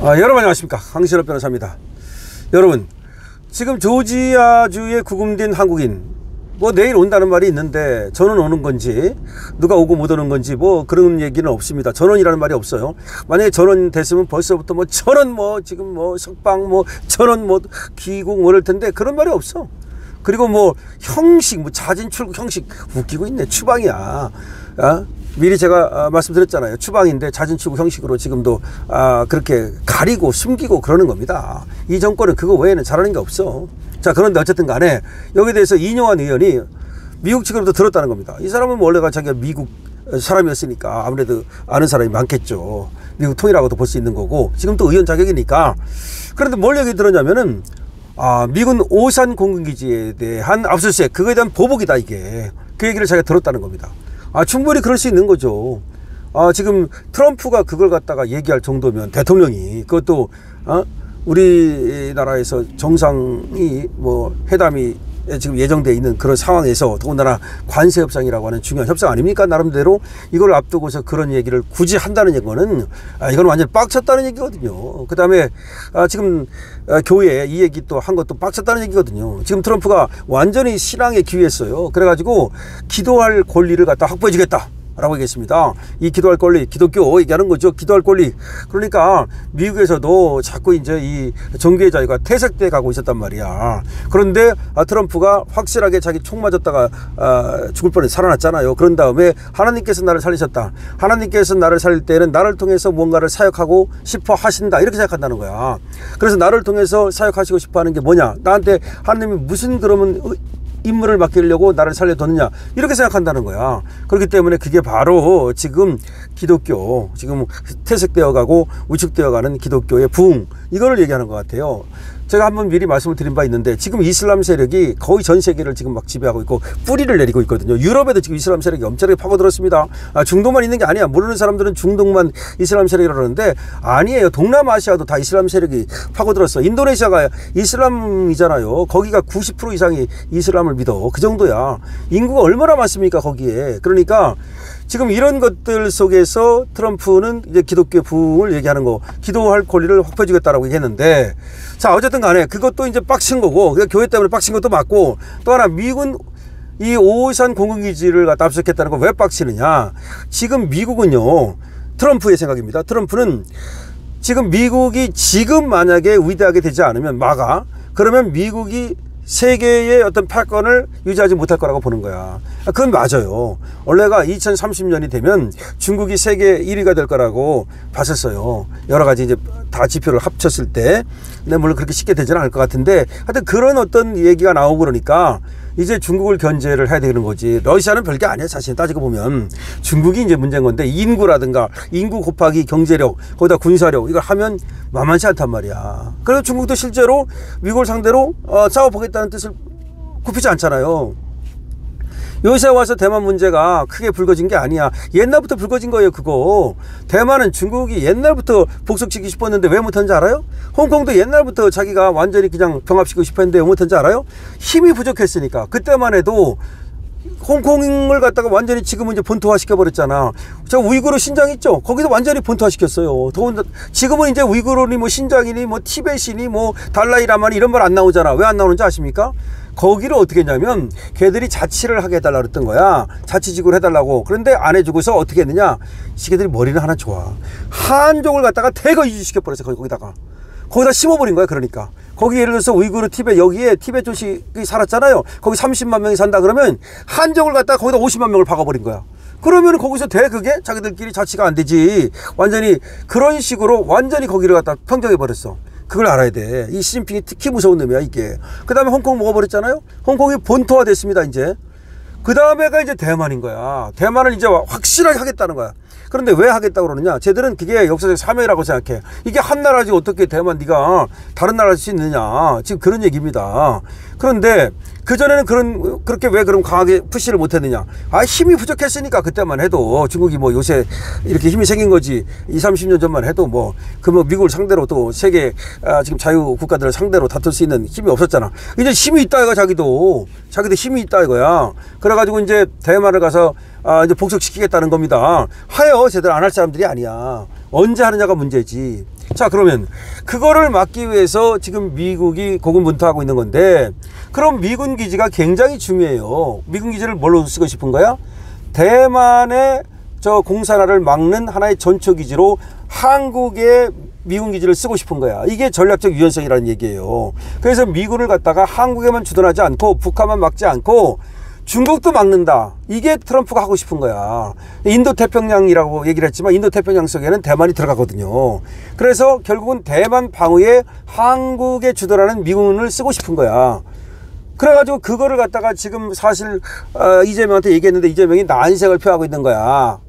여러분 안녕하십니까, 강신업 변호사입니다. 여러분, 지금 조지아주에 구금된 한국인 뭐 내일 온다는 말이 있는데 저는 오는 건지 누가 오고 못 오는 건지 뭐 그런 얘기는 없습니다. 전원이라는 말이 없어요. 만약에 전원 됐으면 벌써부터 뭐 전원 뭐 지금 뭐 석방 뭐 전원 뭐 귀국 뭐 이럴 텐데 그런 말이 없어. 그리고 뭐 형식 뭐 자진 출국 형식 웃기고 있네. 추방이야. 미리 제가 말씀드렸잖아요. 추방인데 자진 출국 형식으로 지금도 그렇게 가리고 숨기고 그러는 겁니다. 이 정권은 그거 외에는 잘하는 게 없어. 자, 그런데 어쨌든 간에 여기에 대해서 이뇨한 의원이 미국 측으로부터 들었다는 겁니다. 이 사람은 원래가 자기가 미국 사람이었으니까 아무래도 아는 사람이 많겠죠. 미국 통일하고도 볼 수 있는 거고 지금 또 의원 자격이니까. 그런데 뭘 얘기 들었냐면은 미군 오산 공군기지에 대한 압수수색, 그거에 대한 보복이다 이게. 그 얘기를 자기가 들었다는 겁니다. 충분히 그럴 수 있는 거죠. 지금 트럼프가 그걸 갖다가 얘기할 정도면 대통령이 그것도 우리나라에서 정상이 뭐 회담이 지금 예정되어 있는 그런 상황에서 더군다나 관세 협상이라고 하는 중요한 협상 아닙니까? 나름대로 이걸 앞두고서 그런 얘기를 굳이 한다는 거는 이건 완전 빡쳤다는 얘기거든요. 그 다음에 지금 교회 이 얘기 또 한 것도 빡쳤다는 얘기거든요. 지금 트럼프가 완전히 신앙에 기회했어요. 그래가지고 기도할 권리를 갖다 확보해 주겠다 라고 얘기했습니다. 이 기도할 권리, 기독교 얘기하는 거죠. 기도할 권리. 그러니까 미국에서도 자꾸 이제 이 종교의 자유가 퇴색돼 가고 있었단 말이야. 그런데 트럼프가 확실하게 자기 총 맞았다가 죽을 뻔해서 살아났잖아요. 그런 다음에 하나님께서 나를 살리셨다. 하나님께서 나를 살릴 때는 나를 통해서 뭔가를 사역하고 싶어 하신다. 이렇게 생각한다는 거야. 그래서 나를 통해서 사역하시고 싶어 하는 게 뭐냐? 나한테 하나님이 무슨 그러면 임무를 맡기려고 나를 살려뒀느냐, 이렇게 생각한다는 거야. 그렇기 때문에 그게 바로 지금 기독교, 지금 퇴색되어 가고 위축되어 가는 기독교의 부흥, 이거를 얘기하는 것 같아요. 제가 한번 미리 말씀을 드린 바 있는데 지금 이슬람 세력이 거의 전 세계를 지금 막 지배하고 있고 뿌리를 내리고 있거든요. 유럽에도 지금 이슬람 세력이 엄청나게 파고들었습니다. 중동만 있는 게 아니야. 모르는 사람들은 중동만 이슬람 세력이라고 그러는데 아니에요. 동남아시아도 다 이슬람 세력이 파고들었어. 인도네시아가 이슬람이잖아요. 거기가 90% 이상이 이슬람을 믿어. 그 정도야. 인구가 얼마나 많습니까 거기에. 그러니까 지금 이런 것들 속에서 트럼프는 이제 기독교 부흥을 얘기하는 거, 기도할 권리를 확보해 주겠다라고 얘기했는데, 자, 어쨌든 간에 그것도 이제 빡친 거고, 교회 때문에 빡친 것도 맞고, 또 하나 미군 이 오산 공군기지를 갖다 압수했다는 거 왜 빡치느냐. 지금 미국은요, 트럼프의 생각입니다. 트럼프는 지금 미국이 지금 만약에 위대하게 되지 않으면 그러면 미국이 세계의 어떤 패권을 유지하지 못할 거라고 보는 거야. 그건 맞아요. 원래가 2030년이 되면 중국이 세계 1위가 될 거라고 봤었어요. 여러 가지 이제 다 지표를 합쳤을 때. 근데 물론 그렇게 쉽게 되지는 않을 것 같은데, 하여튼 그런 어떤 얘기가 나오고 그러니까 이제 중국을 견제를 해야 되는 거지. 러시아는 별게 아니야. 사실 따지고 보면 중국이 이제 문제인 건데, 인구라든가 인구 곱하기 경제력, 거기다 군사력, 이걸 하면 만만치 않단 말이야. 그래서 중국도 실제로 미국을 상대로 싸워보겠다는 뜻을 굽히지 않잖아요. 요새 와서 대만 문제가 크게 불거진 게 아니야. 옛날부터 불거진 거예요 그거. 대만은 중국이 옛날부터 복속시키고 싶었는데 왜 못한지 알아요? 홍콩도 옛날부터 자기가 완전히 그냥 병합시키고 싶었는데 왜 못한지 알아요? 힘이 부족했으니까. 그때만 해도 홍콩을 갖다가 완전히 지금은 이제 본토화 시켜버렸잖아. 저 우이구르 신장 있죠? 거기서 완전히 본토화 시켰어요. 지금은 이제 우이구르니 뭐 신장이니 뭐 티벳이니 뭐 달라이라마니 이런 말 안 나오잖아. 왜 안 나오는지 아십니까? 거기를 어떻게 했냐면 걔들이 자치를 하게 해달라고 그랬던 거야. 자치지구를 해달라고. 그런데 안 해주고서 어떻게 했느냐. 걔들이 머리는 하나 좋아. 한족을 갖다가 대거 이주시켜버렸어. 거기다가 심어버린 거야. 그러니까 거기 예를 들어서 우이구르 티벳, 여기에 티벳 조식이 살았잖아요. 거기 30만 명이 산다 그러면 한족을 갖다가 거기다 50만 명을 박아버린 거야. 그러면 거기서 그게 자기들끼리 자치가 안 되지. 완전히 그런 식으로 완전히 거기를 갖다 평정해버렸어. 그걸 알아야 돼. 이 시진핑이 특히 무서운 놈이야 이게. 그 다음에 홍콩 먹어버렸잖아요. 홍콩이 본토화 됐습니다 이제. 그 다음에가 이제 대만인 거야. 대만을 이제 확실하게 하겠다는 거야. 그런데 왜 하겠다고 그러느냐. 쟤들은 그게 역사적 사명이라고 생각해. 이게 한 나라지 어떻게 대만 네가 다른 나라 할 수 있느냐. 지금 그런 얘기입니다. 그런데 그전에는 그렇게 왜 그럼 강하게 푸시를 못했느냐. 힘이 부족했으니까. 그때만 해도 중국이 뭐 요새 이렇게 힘이 생긴 거지. 20, 30년 전만 해도 뭐 미국을 상대로 또 세계 지금 자유 국가들을 상대로 다툴 수 있는 힘이 없었잖아. 이제 힘이 있다 이거. 자기도 힘이 있다 이거야. 그래가지고 이제 대만을 가서 이제 복속시키겠다는 겁니다. 하여 제대로 안 할 사람들이 아니야. 언제 하느냐가 문제지. 자, 그러면 그거를 막기 위해서 지금 미국이 고군분투하고 있는 건데, 그럼 미군 기지가 굉장히 중요해요. 미군 기지를 뭘로 쓰고 싶은 거야? 대만의 저 공산화를 막는 하나의 전초 기지로 한국의 미군 기지를 쓰고 싶은 거야. 이게 전략적 유연성이라는 얘기예요. 그래서 미군을 갖다가 한국에만 주둔하지 않고 북한만 막지 않고 중국도 막는다. 이게 트럼프가 하고 싶은 거야. 인도태평양이라고 얘기를 했지만 인도태평양 속에는 대만이 들어가거든요. 그래서 결국은 대만 방어에 한국에 주둔하는 미군을 쓰고 싶은 거야. 그래가지고 그거를 갖다가 지금 사실 이재명한테 얘기했는데 이재명이 난색을 표하고 있는 거야.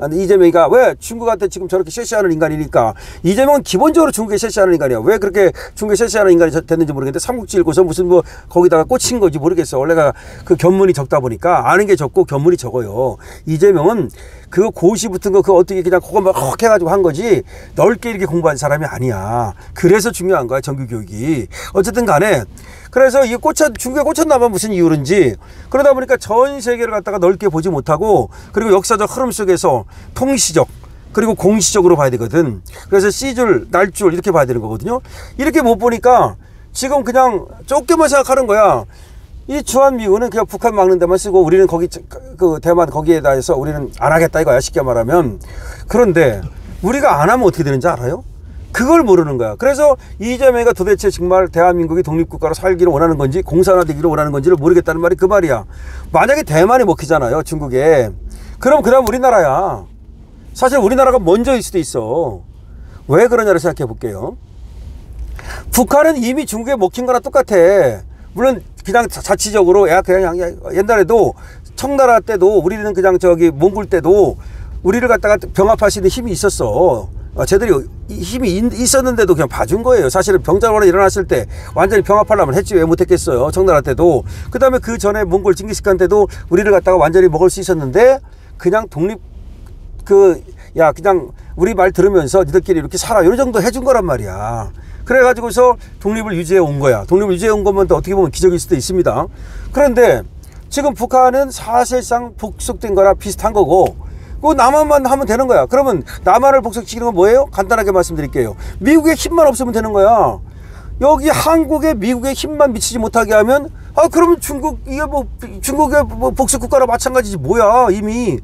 이재명이가 왜 중국한테 지금 저렇게 셰시하는 인간이니까. 이재명은 기본적으로 중국에 셰시하는 인간이야. 왜 그렇게 중국에 셰시하는 인간이 됐는지 모르겠는데 삼국지 읽고서 무슨 뭐 거기다가 꽂힌 건지 모르겠어. 원래가 그 견문이 적다 보니까 아는 게 적고 견문이 적어요. 이재명은 그 고시 붙은 거 그거 어떻게 그냥 그것만 헉 해가지고 한 거지 넓게 이렇게 공부한 사람이 아니야. 그래서 중요한 거야, 정규교육이. 어쨌든 간에 그래서 이게 중국에 꽂혔나봐 무슨 이유인지. 그러다 보니까 전 세계를 갖다가 넓게 보지 못하고, 그리고 역사적 흐름 속에서 통시적 그리고 공시적으로 봐야 되거든. 그래서 C줄, 날줄 이렇게 봐야 되는 거거든요. 이렇게 못 보니까 지금 그냥 좁게만 생각하는 거야. 이 주한미군은 그냥 북한 막는 데만 쓰고 우리는 거기 그 대만 거기에다 해서 우리는 안 하겠다 이거야, 쉽게 말하면. 그런데 우리가 안 하면 어떻게 되는지 알아요? 그걸 모르는 거야. 그래서 이재명이가 도대체 정말 대한민국이 독립국가로 살기를 원하는 건지 공산화되기를 원하는 건지를 모르겠다는 말이 그 말이야. 만약에 대만이 먹히잖아요, 중국에. 그럼 그 다음 우리나라야. 사실 우리나라가 먼저일 수도 있어. 왜 그러냐를 생각해 볼게요. 북한은 이미 중국에 먹힌 거나 똑같아. 물론 그냥 자치적으로 그냥 옛날에도 청나라 때도 우리는 그냥 저기 몽골 때도 우리를 갖다가 병합할 수 있는 힘이 있었어. 쟤들이 힘이 있었는데도 그냥 봐준 거예요. 사실은 병자호란이 일어났을 때 완전히 병합하려면 했지 왜 못했겠어요. 청나라 때도. 그 다음에 그 전에 몽골 징기스칸 때도 우리를 갖다가 완전히 먹을 수 있었는데 그냥 그냥 우리 말 들으면서 니들끼리 이렇게 살아 이런 정도 해준 거란 말이야. 그래가지고서 독립을 유지해 온 거야. 독립을 유지해 온 것만 어떻게 보면 기적일 수도 있습니다. 그런데 지금 북한은 사실상 복속된 거나 비슷한 거고, 그 남한만 하면 되는 거야. 그러면 남한을 복속시키는 건 뭐예요? 간단하게 말씀드릴게요. 미국의 힘만 없으면 되는 거야. 여기 한국에 미국의 힘만 미치지 못하게 하면 그러면 중국의 복속국가랑 마찬가지지 뭐야 이미.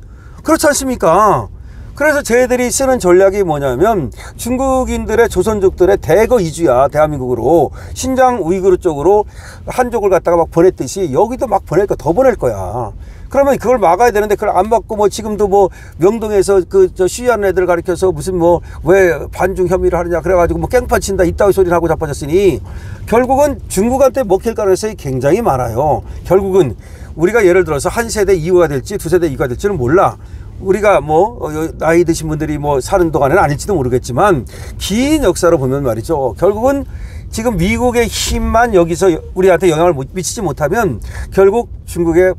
그렇지 않습니까? 그래서 쟤들이 쓰는 전략이 뭐냐면 중국인들의 조선족들의 대거 이주야. 대한민국으로 신장 우이그르 쪽으로 한족을 갖다가 막 보냈듯이 여기도 막 보낼 거 더 보낼 거야. 그러면 그걸 막아야 되는데 그걸 안 막고 뭐 지금도 뭐 명동에서 저 시위하는 애들 가리켜서 무슨 뭐 왜 반중 혐의를 하느냐 그래가지고 뭐 깽판 친다 이따위 소리를 하고 자빠졌으니 결국은 중국한테 먹힐 가능성이 굉장히 많아요. 결국은 우리가 예를 들어서 한 세대 이후가 될지 두 세대 이후가 될지는 몰라. 우리가 뭐 나이 드신 분들이 뭐 사는 동안에는 아닐지도 모르겠지만 긴 역사로 보면 말이죠. 결국은 지금 미국의 힘만 여기서 우리한테 영향을 미치지 못하면 결국 중국의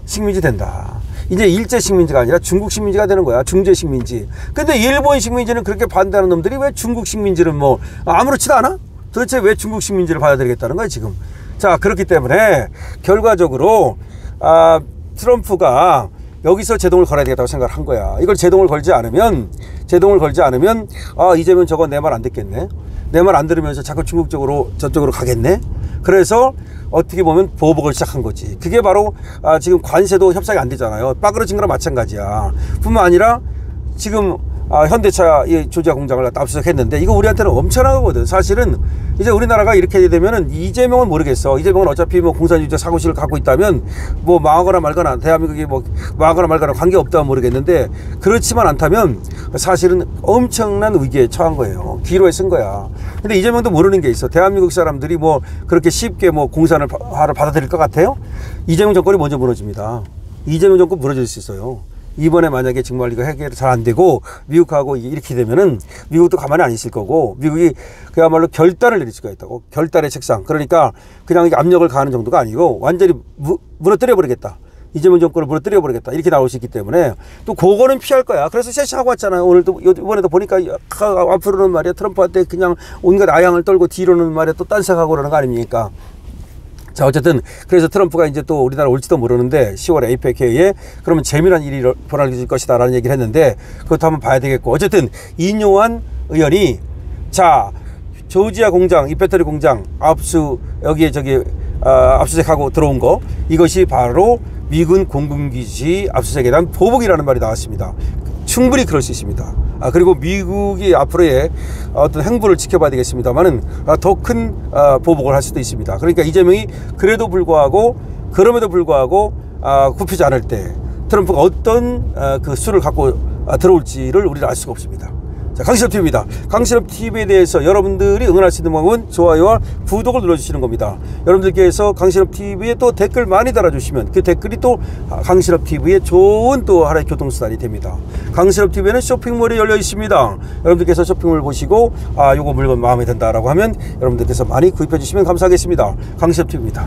식민지 된다. 이제 일제 식민지가 아니라 중국 식민지가 되는 거야. 중제 식민지. 근데 일본 식민지는 그렇게 반대하는 놈들이 왜 중국 식민지를 뭐 아무렇지도 않아? 도대체 왜 중국 식민지를 받아들이겠다는 거야 지금. 자, 그렇기 때문에 결과적으로 트럼프가 여기서 제동을 걸어야 되겠다고 생각을 한 거야. 이걸 제동을 걸지 않으면 이재명 저거 내 말 안 듣겠네. 내 말 안 들으면서 자꾸 중국 쪽으로 저쪽으로 가겠네. 그래서 어떻게 보면 보복을 시작한 거지. 그게 바로 지금 관세도 협상이 안 되잖아요. 빠그러진 거랑 마찬가지야. 뿐만 아니라 지금 현대차 조지아 공장을 압수수색했는데 이거 우리한테는 엄청난 거거든. 사실은 이제 우리나라가 이렇게 되면은 이재명은 모르겠어. 이재명은 어차피 뭐 공산주의적 사고실을 갖고 있다면 뭐 망하거나 말거나 대한민국이 뭐 망하거나 말거나 관계없다면 모르겠는데 그렇지만 않다면 사실은 엄청난 위기에 처한 거예요. 기로에 쓴 거야. 근데 이재명도 모르는 게 있어. 대한민국 사람들이 뭐 그렇게 쉽게 뭐 공산화를 받아들일 것 같아요? 이재명 정권이 먼저 무너집니다. 이재명 정권 무너질 수 있어요. 이번에 만약에 정말 이거 해결이 잘 안 되고 미국하고 이렇게 되면은 미국도 가만히 안 있을 거고 미국이 그야말로 결단을 내릴 수가 있다고. 결단의 책상. 그러니까 그냥 압력을 가하는 정도가 아니고 완전히 무너뜨려 버리겠다. 이재명 정권을 무너뜨려 버리겠다. 이렇게 나올 수 있기 때문에 또 그거는 피할 거야. 그래서 셋이 왔잖아요. 오늘도 이번에도 보니까 앞으로는 말이야 트럼프한테 그냥 온갖 아양을 떨고 뒤로는 말이야 또 딴색하고 그러는 거 아닙니까? 자, 어쨌든 그래서 트럼프가 이제 또 우리나라 올지도 모르는데 10월에 APEC에 그러면 재미난 일이 벌어질 것이다 라는 얘기를 했는데 그것도 한번 봐야 되겠고, 어쨌든 이뇨한 의원이 자, 조지아 공장, 이 배터리 공장 압수색하고 들어온 거, 이것이 바로 미군 공군기지 압수색에 대한 보복이라는 말이 나왔습니다. 충분히 그럴 수 있습니다. 그리고 미국이 앞으로의 어떤 행보를 지켜봐야 되겠습니다만은 더 큰 보복을 할 수도 있습니다. 그러니까 이재명이 그럼에도 불구하고 굽히지 않을 때 트럼프가 어떤 그 수를 갖고 들어올지를 우리는 알 수가 없습니다. 자, 강신업TV입니다. 강신업TV에 대해서 여러분들이 응원할 수 있는 방법은 좋아요와 구독을 눌러주시는 겁니다. 여러분들께서 강신업TV에 또 댓글 많이 달아주시면 그 댓글이 또 강신업TV에 좋은 또 하나의 교통수단이 됩니다. 강신업TV에는 쇼핑몰이 열려 있습니다. 여러분들께서 쇼핑몰 보시고 요거 물건 마음에 든다라고 하면 여러분들께서 많이 구입해 주시면 감사하겠습니다. 강신업TV입니다.